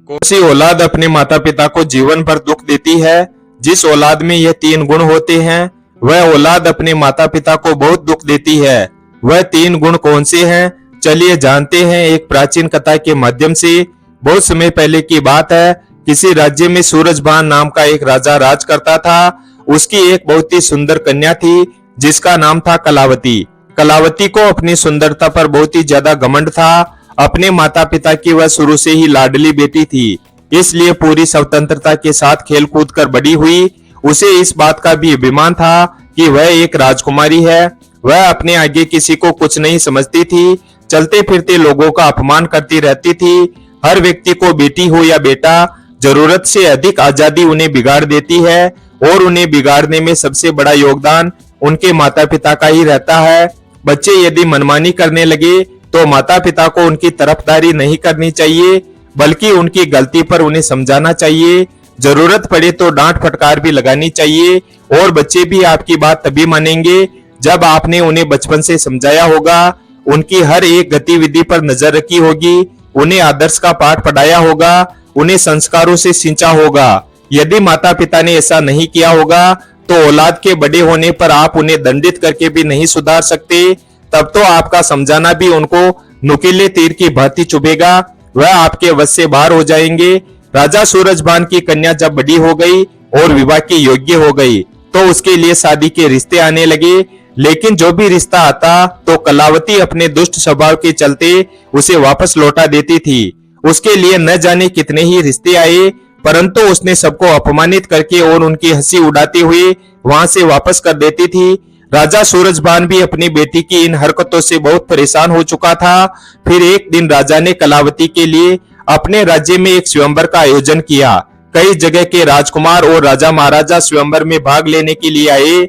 कौन सी औलाद अपने माता पिता को जीवन भर दुख देती है? जिस औलाद में यह तीन गुण होते हैं वह औलाद अपने माता पिता को बहुत दुख देती है। वह तीन गुण कौन से हैं? चलिए जानते हैं एक प्राचीन कथा के माध्यम से। बहुत समय पहले की बात है, किसी राज्य में सूरजभान नाम का एक राजा राज करता था। उसकी एक बहुत ही सुंदर कन्या थी जिसका नाम था कलावती। कलावती को अपनी सुंदरता पर बहुत ही ज्यादा घमंड था। अपने माता पिता की वह शुरू से ही लाडली बेटी थी, इसलिए पूरी स्वतंत्रता के साथ खेल कूद कर बड़ी हुई। उसे इस बात का भी अभिमान था कि वह एक राजकुमारी है। वह अपने आगे किसी को कुछ नहीं समझती थी, चलते फिरते लोगों का अपमान करती रहती थी। हर व्यक्ति को बेटी हो या बेटा, जरूरत से अधिक आजादी उन्हें बिगाड़ देती है और उन्हें बिगाड़ने में सबसे बड़ा योगदान उनके माता पिता का ही रहता है। बच्चे यदि मनमानी करने लगे तो माता पिता को उनकी तरफदारी नहीं करनी चाहिए, बल्कि उनकी गलती पर उन्हें समझाना चाहिए। जरूरत पड़े तो डांट फटकार भी लगानी चाहिए। और बच्चे भी आपकी बात तभी मानेंगे जब आपने उन्हें बचपन से समझाया होगा, उनकी हर एक गतिविधि पर नजर रखी होगी, उन्हें आदर्श का पाठ पढ़ाया होगा, उन्हें संस्कारों से सिंचा होगा। यदि माता पिता ने ऐसा नहीं किया होगा तो औलाद के बड़े होने पर आप उन्हें दंडित करके भी नहीं सुधार सकते। तब तो आपका समझाना भी उनको नुकीले तीर की भांति चुभेगा, वह आपके वश से बाहर हो जाएंगे। राजा सूरजभान की कन्या जब बड़ी हो गई और विवाह के योग्य हो गई तो उसके लिए शादी के रिश्ते आने लगे। लेकिन जो भी रिश्ता आता तो कलावती अपने दुष्ट स्वभाव के चलते उसे वापस लौटा देती थी। उसके लिए न जाने कितने ही रिश्ते आए, परंतु उसने सबको अपमानित करके और उनकी हंसी उड़ाते हुए वहां से वापस कर देती थी। राजा सूरजभान भी अपनी बेटी की इन हरकतों से बहुत परेशान हो चुका था। फिर एक दिन राजा ने कलावती के लिए अपने राज्य में एक स्वयंवर का आयोजन किया। कई जगह के राजकुमार और राजा महाराजा स्वयंवर में भाग लेने के लिए आए।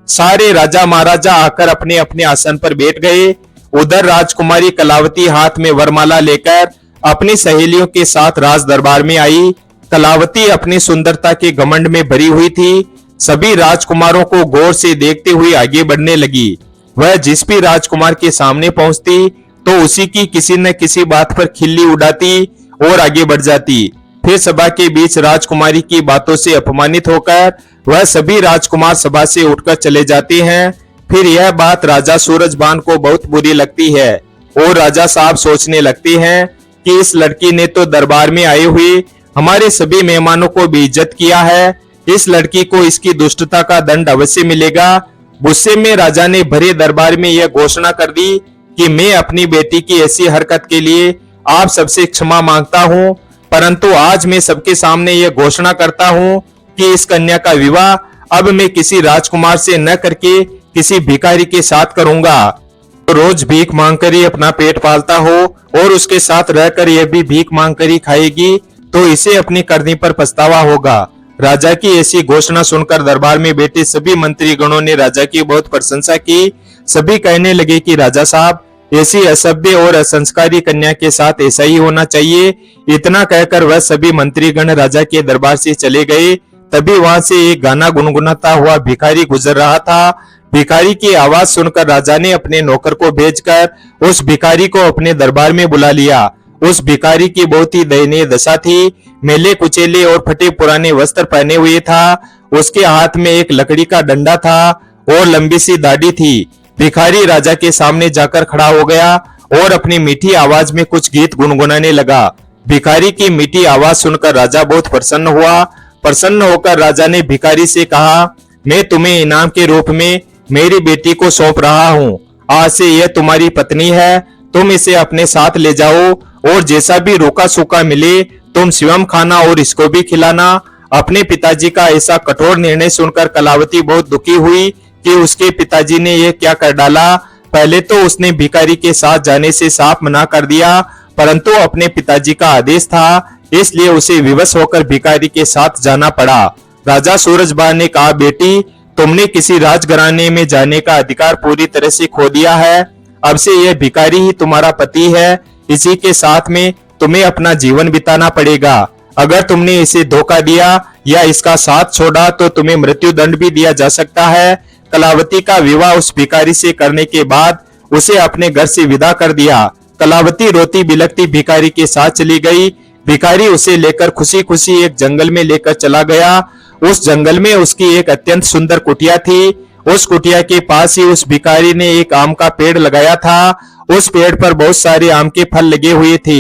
सारे राजा महाराजा आकर अपने अपने आसन पर बैठ गए। उधर राजकुमारी कलावती हाथ में वरमाला लेकर अपनी सहेलियों के साथ राज दरबार में आई। कलावती अपनी सुंदरता के घमंड में भरी हुई थी। सभी राजकुमारों को गौर से देखते हुए आगे बढ़ने लगी। वह जिस भी राजकुमार के सामने पहुंचती तो उसी की किसी न किसी बात पर खिल्ली उड़ाती और आगे बढ़ जाती। फिर सभा के बीच राजकुमारी की बातों से अपमानित होकर वह सभी राजकुमार सभा से उठकर चले जाते हैं। फिर यह बात राजा सूरजभान को बहुत बुरी लगती है और राजा साहब सोचने लगते हैं कि इस लड़की ने तो दरबार में आए हुए हमारे सभी मेहमानों को बेइज्जत किया है। इस लड़की को इसकी दुष्टता का दंड अवश्य मिलेगा। गुस्से में राजा ने भरे दरबार में यह घोषणा कर दी कि मैं अपनी बेटी की ऐसी हरकत के लिए आप सबसे क्षमा मांगता हूं, परंतु आज मैं सबके सामने यह घोषणा करता हूं कि इस कन्या का विवाह अब मैं किसी राजकुमार से न करके किसी भिखारी के साथ करूंगा। रोज भीख मांगकर ही अपना पेट पालता हो और उसके साथ रहकर यह भी भीख मांगकर ही खाएगी तो इसे अपनी करनी पर पछतावा होगा। राजा की ऐसी घोषणा सुनकर दरबार में बैठे सभी मंत्री गणों ने राजा की बहुत प्रशंसा की। सभी कहने लगे कि राजा साहब, ऐसी असभ्य और असंस्कारी कन्या के साथ ऐसा ही होना चाहिए। इतना कहकर वह सभी मंत्रीगण राजा के दरबार से चले गए। तभी वहां से एक गाना गुनगुनाता हुआ भिखारी गुजर रहा था। भिखारी की आवाज सुनकर राजा ने अपने नौकर को भेजकर उस भिखारी को अपने दरबार में बुला लिया। उस भिखारी की बहुत ही दयनीय दशा थी। मेले कुचेले और फटे पुराने वस्त्र पहने हुए था। उसके हाथ में एक लकड़ी का डंडा था और लंबी सी दाढ़ी थी। भिखारी राजा के सामने जाकर खड़ा हो गया और अपनी मीठी आवाज में कुछ गीत गुनगुनाने लगा। भिखारी की मीठी आवाज सुनकर राजा बहुत प्रसन्न हुआ। प्रसन्न होकर राजा ने भिखारी से कहा, मैं तुम्हें इनाम के रूप में मेरी बेटी को सौंप रहा हूँ। आज से यह तुम्हारी पत्नी है, तुम इसे अपने साथ ले जाओ और जैसा भी रूखा सूखा मिले तुम स्वयं खाना और इसको भी खिलाना। अपने पिताजी का ऐसा कठोर निर्णय सुनकर कलावती बहुत दुखी हुई कि उसके पिताजी ने यह क्या कर डाला। पहले तो उसने भिखारी के साथ जाने से साफ मना कर दिया, परंतु अपने पिताजी का आदेश था इसलिए उसे विवश होकर भिखारी के साथ जाना पड़ा। राजा सूरजभान ने कहा, बेटी, तुमने किसी राजघराने में जाने का अधिकार पूरी तरह से खो दिया है। अब से यह भिखारी ही तुम्हारा पति है। इसी के साथ में तुम्हें अपना जीवन बिताना पड़ेगा। अगर तुमने इसे धोखा दिया या इसका साथ छोड़ा तो तुम्हें मृत्यु दंड भी दिया जा सकता है। कलावती का विवाह उस भिखारी से करने के बाद उसे अपने घर से विदा कर दिया। कलावती रोती बिलखती भिखारी के साथ चली गई। भिखारी उसे लेकर खुशी खुशी एक जंगल में लेकर चला गया। उस जंगल में उसकी एक अत्यंत सुंदर कुटिया थी। उस कुटिया के पास ही उस भिखारी ने एक आम का पेड़ लगाया था। उस पेड़ पर बहुत सारे आम के फल लगे हुए थे।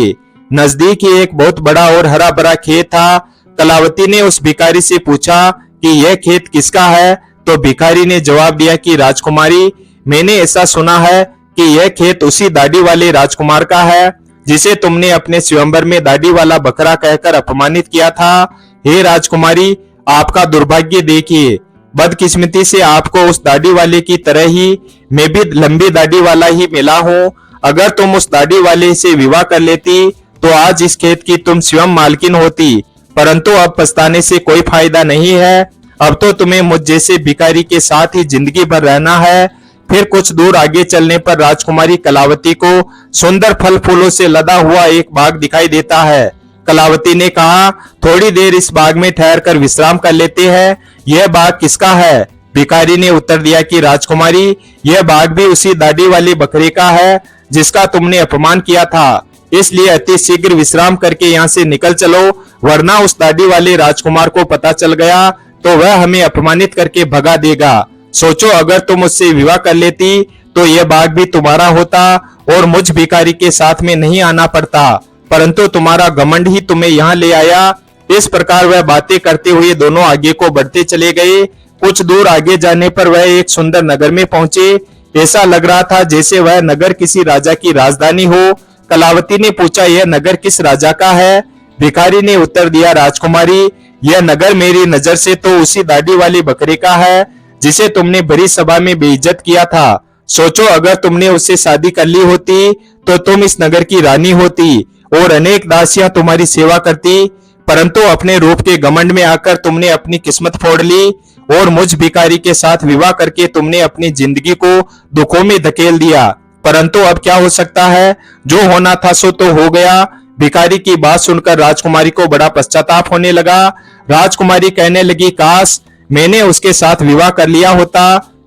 नजदीक ही एक बहुत बड़ा और हरा भरा खेत था। कलावती ने उस भिखारी से पूछा कि यह खेत किसका है? तो भिखारी ने जवाब दिया कि राजकुमारी, मैंने ऐसा सुना है कि यह खेत उसी दाढ़ी वाले राजकुमार का है जिसे तुमने अपने स्वयंवर में दाढ़ी वाला बकरा कहकर अपमानित किया था। हे राजकुमारी, आपका दुर्भाग्य देखिए, बदकिस्मती से आपको उस दाढ़ी वाले की तरह ही मैं भी लंबी दाढ़ी वाला ही मिला हूँ। अगर तुम उस दाढ़ी वाले से विवाह कर लेती तो आज इस खेत की तुम स्वयं मालकिन होती, परंतु अब पछताने से कोई फायदा नहीं है। अब तो तुम्हें मुझ जैसे भिखारी के साथ ही जिंदगी भर रहना है। फिर कुछ दूर आगे चलने पर राजकुमारी कलावती को सुंदर फल फूलों से लदा हुआ एक बाग दिखाई देता है। कलावती ने कहा, थोड़ी देर इस बाग में ठहर कर विश्राम कर लेते हैं। यह बाग किसका है? भिखारी ने उत्तर दिया कि राजकुमारी, यह बाग भी उसी दाढ़ी वाले बकरे का है जिसका तुमने अपमान किया था। इसलिए अति शीघ्र विश्राम करके यहाँ से निकल चलो, वरना उस दाढ़ी वाले राजकुमार को पता चल गया तो वह हमें अपमानित करके भगा देगा। सोचो, अगर तुम उससे विवाह कर लेती तो यह बाग भी तुम्हारा होता और मुझ भिखारी के साथ में नहीं आना पड़ता, परंतु तुम्हारा घमंड ही तुम्हें यहाँ ले आया। इस प्रकार वह बातें करते हुए दोनों आगे को बढ़ते चले गए। कुछ दूर आगे जाने पर वह एक सुंदर नगर में पहुंचे। ऐसा लग रहा था जैसे वह नगर किसी राजा की राजधानी हो। कलावती ने पूछा, यह नगर किस राजा का है? भिखारी ने उत्तर दिया, राजकुमारी, यह नगर मेरी नजर से तो उसी दाढ़ी वाली बकरे का है जिसे तुमने बड़ी सभा में बेइज्जत किया था। सोचो, अगर तुमने उससे शादी कर ली होती तो तुम इस नगर की रानी होती और अनेक दासियां तुम्हारी सेवा करती, परंतु अपने रूप के घमंड में आकर तुमने अपनी किस्मत फोड़ ली और मुझ भिखारी के साथ विवाह करके तुमने अपनी जिंदगी को दुखों में धकेल दिया। परंतु अब क्या हो सकता है? जो होना था सो तो हो गया। भिखारी की बात सुनकर राजकुमारी को बड़ा पश्चाताप होने लगा। राजकुमारी कहने लगी, काश मैंने उसके साथ विवाह कर लिया होता।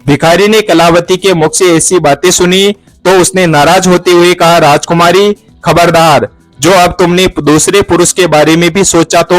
भिखारी ने कलावती के मुख से ऐसी बातें सुनी तो उसने नाराज होते हुए कहा, राजकुमारी, खबरदार, जो अब तुमने दूसरे पुरुष के बारे में भी सोचा तो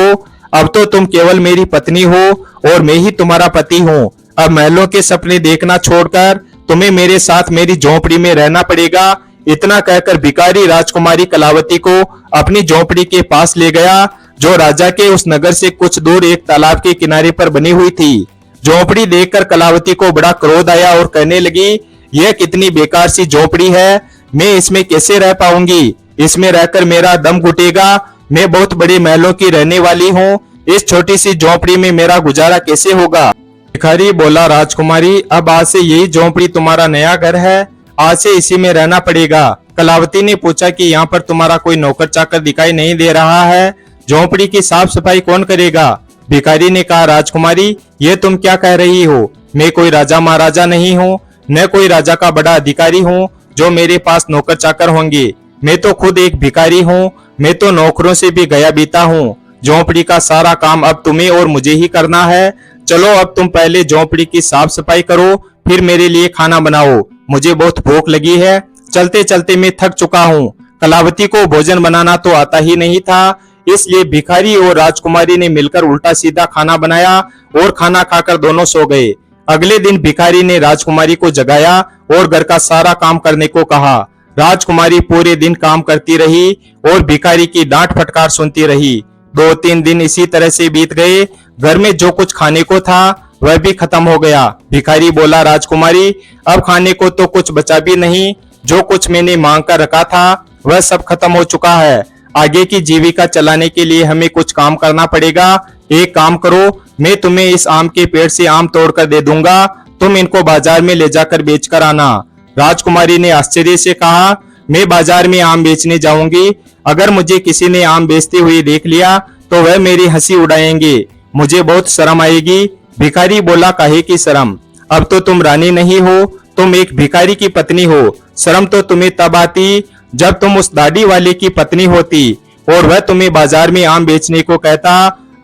अब तो तुम केवल मेरी पत्नी हो और मैं ही तुम्हारा पति हूँ। अब महलों के सपने देखना छोड़कर तुम्हें मेरे साथ मेरी झोंपड़ी में रहना पड़ेगा। इतना कहकर भिखारी राजकुमारी कलावती को अपनी झोंपड़ी के पास ले गया जो राजा के उस नगर से कुछ दूर एक तालाब के किनारे पर बनी हुई थी। झोंपड़ी देखकर कलावती को बड़ा क्रोध आया और कहने लगी, यह कितनी बेकार सी झोंपड़ी है, मैं इसमें कैसे रह पाऊंगी? इसमें रहकर मेरा दम घुटेगा। मैं बहुत बड़े महलों की रहने वाली हूँ, इस छोटी सी झोंपड़ी में मेरा गुजारा कैसे होगा? भिखारी बोला, राजकुमारी, अब आज से यही झोंपड़ी तुम्हारा नया घर है, आज से इसी में रहना पड़ेगा। कलावती ने पूछा कि यहाँ पर तुम्हारा कोई नौकर चाकर दिखाई नहीं दे रहा है, झोंपड़ी की साफ सफाई कौन करेगा? भिखारी ने कहा, राजकुमारी, ये तुम क्या कह रही हो? मैं कोई राजा महाराजा नहीं हूँ, न कोई राजा का बड़ा अधिकारी हूँ जो मेरे पास नौकर चाकर होंगे। मैं तो खुद एक भिखारी हूँ, मैं तो नौकरों से भी गया बीता हूँ। झोंपड़ी का सारा काम अब तुम्हें और मुझे ही करना है। चलो, अब तुम पहले झोंपड़ी की साफ सफाई करो, फिर मेरे लिए खाना बनाओ, मुझे बहुत भूख लगी है। चलते चलते मैं थक चुका हूँ। कलावती को भोजन बनाना तो आता ही नहीं था, इसलिए भिखारी और राजकुमारी ने मिलकर उल्टा सीधा खाना बनाया और खाना खाकर दोनों सो गए। अगले दिन भिखारी ने राजकुमारी को जगाया और घर का सारा काम करने को कहा। राजकुमारी पूरे दिन काम करती रही और भिखारी की डांट फटकार सुनती रही। 2-3 दिन इसी तरह से बीत गए। घर में जो कुछ खाने को था वह भी खत्म हो गया। भिखारी बोला, राजकुमारी, अब खाने को तो कुछ बचा भी नहीं, जो कुछ मैंने मांग कर रखा था वह सब खत्म हो चुका है। आगे की जीविका चलाने के लिए हमें कुछ काम करना पड़ेगा। एक काम करो, मैं तुम्हें इस आम के पेड़ से आम तोड़कर दे दूंगा, तुम इनको बाजार में ले जाकर बेचकर आना। राजकुमारी ने आश्चर्य से कहा, मैं बाजार में आम बेचने जाऊंगी, अगर मुझे किसी ने आम बेचते हुए देख लिया तो वह मेरी हंसी उड़ाएंगे, मुझे बहुत शर्म आएगी। भिखारी बोला, काहे की शर्म? अब तो तुम रानी नहीं हो, तुम एक भिखारी की पत्नी हो। शर्म तो तुम्हें तब आती जब तुम उस दाढ़ी वाले की पत्नी होती और वह तुम्हें बाजार में आम बेचने को कहता।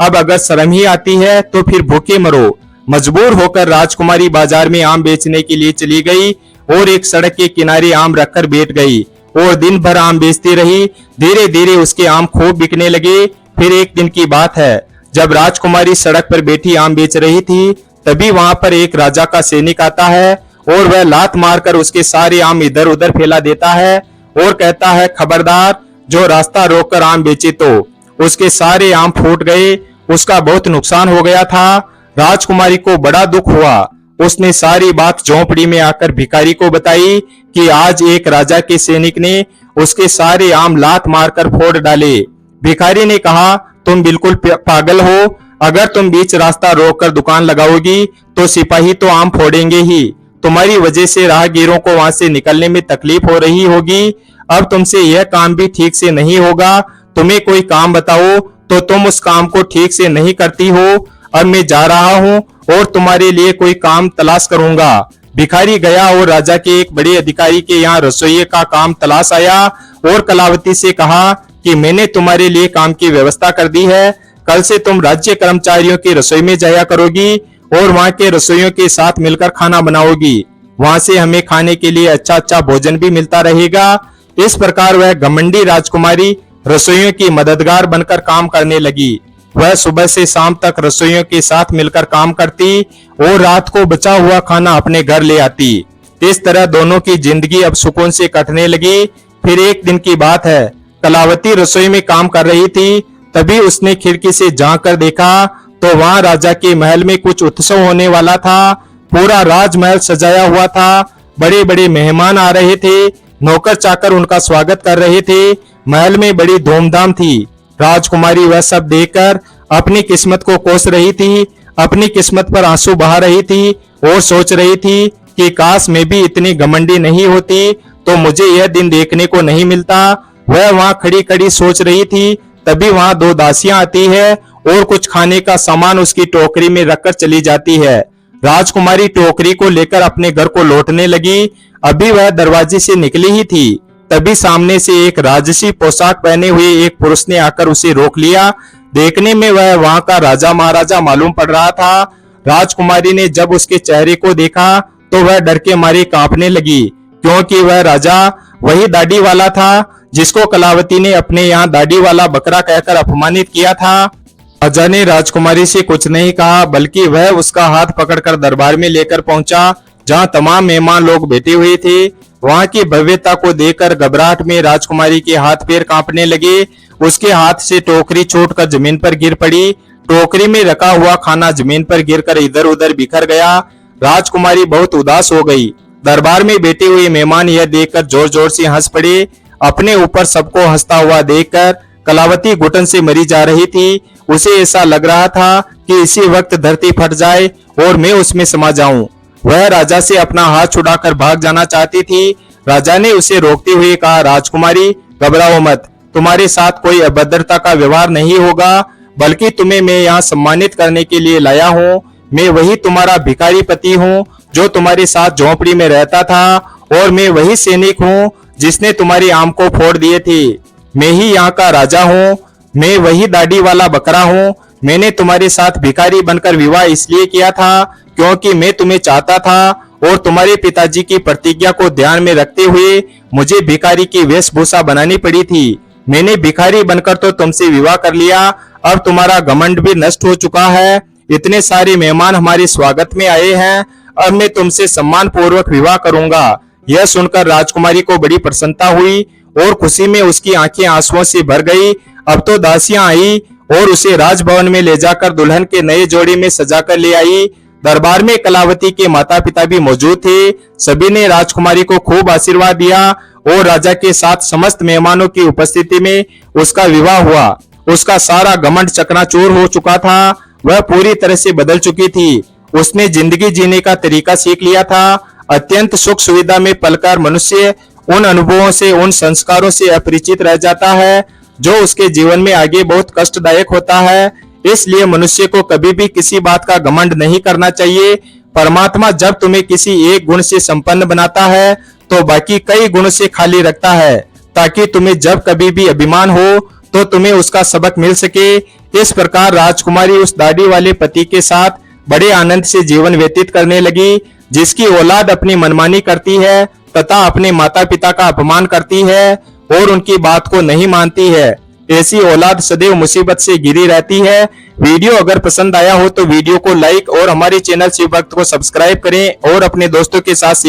अब अगर शर्म ही आती है तो फिर भूखे मरो। मजबूर होकर राजकुमारी बाजार में आम बेचने के लिए चली गई और एक सड़क के किनारे आम रखकर बैठ गई और दिन भर आम बेचती रही। धीरे धीरे उसके आम खूब बिकने लगे। फिर एक दिन की बात है, जब राजकुमारी सड़क पर बैठी आम बेच रही थी, तभी वहां पर एक राजा का सैनिक आता है और वह लात मारकर उसके सारे आम इधर उधर फैला देता है और कहता है, खबरदार, जो रास्ता रोककर आम बेचे तो। उसके सारे आम फूट गए। उसका बहुत नुकसान हो गया था। राजकुमारी को बड़ा दुख हुआ। उसने सारी बात झोंपड़ी में आकर भिखारी को बताई कि आज एक राजा के सैनिक ने उसके सारे आम लात मारकर फोड़ डाले। भिखारी ने कहा, तुम बिल्कुल पागल हो। अगर तुम बीच रास्ता रोककर दुकान लगाओगी तो सिपाही तो आम फोड़ेंगे ही। तुम्हारी वजह से राहगीरों को वहां से निकलने में तकलीफ हो रही होगी। अब तुमसे यह काम भी ठीक से नहीं होगा। तुम्हें कोई काम बताओ तो तुम उस काम को ठीक से नहीं करती हो। अब मैं जा रहा हूँ और तुम्हारे लिए कोई काम तलाश करूंगा। भिखारी गया और राजा के एक बड़े अधिकारी के यहाँ रसोइये का काम तलाश आया और कलावती से कहा कि मैंने तुम्हारे लिए काम की व्यवस्था कर दी है। कल से तुम राज्य कर्मचारियों की रसोई में जाया करोगी और वहां के रसोइयों के साथ मिलकर खाना बनाओगी। वहां से हमें खाने के लिए अच्छा अच्छा भोजन भी मिलता रहेगा। इस प्रकार वह घमंडी राजकुमारी रसोइयों की मददगार बनकर काम करने लगी। वह सुबह से शाम तक रसोइयों के साथ मिलकर काम करती और रात को बचा हुआ खाना अपने घर ले आती। इस तरह दोनों की जिंदगी अब सुकून से कटने लगी। फिर एक दिन की बात है, कलावती रसोई में काम कर रही थी। तभी उसने खिड़की से झांक कर देखा तो वहां राजा के महल में कुछ उत्सव होने वाला था। पूरा राजमहल सजाया हुआ था। बड़े बड़े मेहमान आ रहे थे। नौकर चाकर उनका स्वागत कर रहे थे। महल में बड़ी धूमधाम थी। राजकुमारी वह सब देखकर अपनी किस्मत को कोस रही थी। अपनी किस्मत पर आंसू बहा रही थी और सोच रही थी कि काश मैं भी इतनी घमंडी नहीं होती तो मुझे यह दिन देखने को नहीं मिलता। वह वहां खड़ी खड़ी सोच रही थी। तभी वहां दो दासियां आती है और कुछ खाने का सामान उसकी टोकरी में रखकर चली जाती है। राजकुमारी टोकरी को लेकर अपने घर को लौटने लगी। अभी वह दरवाजे से निकली ही थी, तभी सामने से एक राजसी पोशाक पहने हुए एक पुरुष ने आकर उसे रोक लिया। देखने में वह वहां का राजा महाराजा मालूम पड़ रहा था। राजकुमारी ने जब उसके चेहरे को देखा तो वह डर के मारे कांपने लगी, क्योंकि वह राजा वही दाढ़ी वाला था जिसको कलावती ने अपने यहाँ दाढ़ी वाला बकरा कहकर अपमानित किया था। राजा ने राजकुमारी से कुछ नहीं कहा, बल्कि वह उसका हाथ पकड़कर दरबार में लेकर पहुंचा, जहां तमाम मेहमान लोग बैठे हुए थे। वहां की भव्यता को देखकर घबराहट में राजकुमारी के हाथ पैर कांपने लगे। उसके हाथ से टोकरी छूटकर जमीन पर गिर पड़ी। टोकरी में रखा हुआ खाना जमीन पर गिरकर इधर उधर बिखर गया। राजकुमारी बहुत उदास हो गई। दरबार में बैठे हुए मेहमान यह देखकर जोर जोर से हंस पड़े। अपने ऊपर सबको हंसता हुआ देखकर कलावती घुटन से मरी जा रही थी। उसे ऐसा लग रहा था कि इसी वक्त धरती फट जाए और मैं उसमें समा जाऊं। वह राजा से अपना हाथ छुड़ाकर भाग जाना चाहती थी। राजा ने उसे रोकते हुए कहा, राजकुमारी, घबराओ मत। तुम्हारे साथ कोई अभद्रता का व्यवहार नहीं होगा, बल्कि तुम्हें मैं यहाँ सम्मानित करने के लिए लाया हूँ। मैं वही तुम्हारा भिखारी पति हूँ जो तुम्हारे साथ झोंपड़ी में रहता था, और मैं वही सैनिक हूँ जिसने तुम्हारी आम को फोड़ दिए थे। मैं ही यहाँ का राजा हूँ। मैं वही दाढ़ी वाला बकरा हूँ। मैंने तुम्हारे साथ भिखारी बनकर विवाह इसलिए किया था क्योंकि मैं तुम्हें चाहता था, और तुम्हारे पिताजी की प्रतिज्ञा को ध्यान में रखते हुए मुझे भिखारी की वेशभूषा बनानी पड़ी थी। मैंने भिखारी बनकर तो तुमसे विवाह कर लिया। अब तुम्हारा घमंड भी नष्ट हो चुका है। इतने सारे मेहमान हमारे स्वागत में आए हैं। अब मैं तुमसे सम्मान पूर्वक विवाह करूंगा। यह सुनकर राजकुमारी को बड़ी प्रसन्नता हुई और खुशी में उसकी आंखें आंसुओं से भर गई। अब तो दासियां आई और उसे राजभवन में ले जाकर दुल्हन के नए जोड़े में सजाकर ले आई। दरबार में कलावती के माता पिता भी मौजूद थे। सभी ने राजकुमारी को खूब आशीर्वाद दिया और राजा के साथ समस्त मेहमानों की उपस्थिति में उसका विवाह हुआ। उसका सारा घमंड चकनाचूर हो चुका था। वह पूरी तरह से बदल चुकी थी। उसने जिंदगी जीने का तरीका सीख लिया था। अत्यंत सुख सुविधा में पलकर मनुष्य उन अनुभवों से, उन संस्कारों से अपरिचित रह जाता है जो उसके जीवन में आगे बहुत कष्टदायक होता है। इसलिए मनुष्य को कभी भी किसी बात का घमंड नहीं करना चाहिए। परमात्मा जब तुम्हें किसी एक गुण से संपन्न बनाता है तो बाकी कई गुण से खाली रखता है, ताकि तुम्हें जब कभी भी अभिमान हो तो तुम्हें उसका सबक मिल सके। इस प्रकार राजकुमारी उस दाढ़ी वाले पति के साथ बड़े आनंद से जीवन व्यतीत करने लगी। जिसकी औलाद अपनी मनमानी करती है तथा अपने माता पिता का अपमान करती है और उनकी बात को नहीं मानती है। ऐसी औलाद सदैव मुसीबत से घिरी रहती है। वीडियो अगर पसंद आया हो तो वीडियो को लाइक और हमारे चैनल शिव भक्त को सब्सक्राइब करें और अपने दोस्तों के साथ शेयर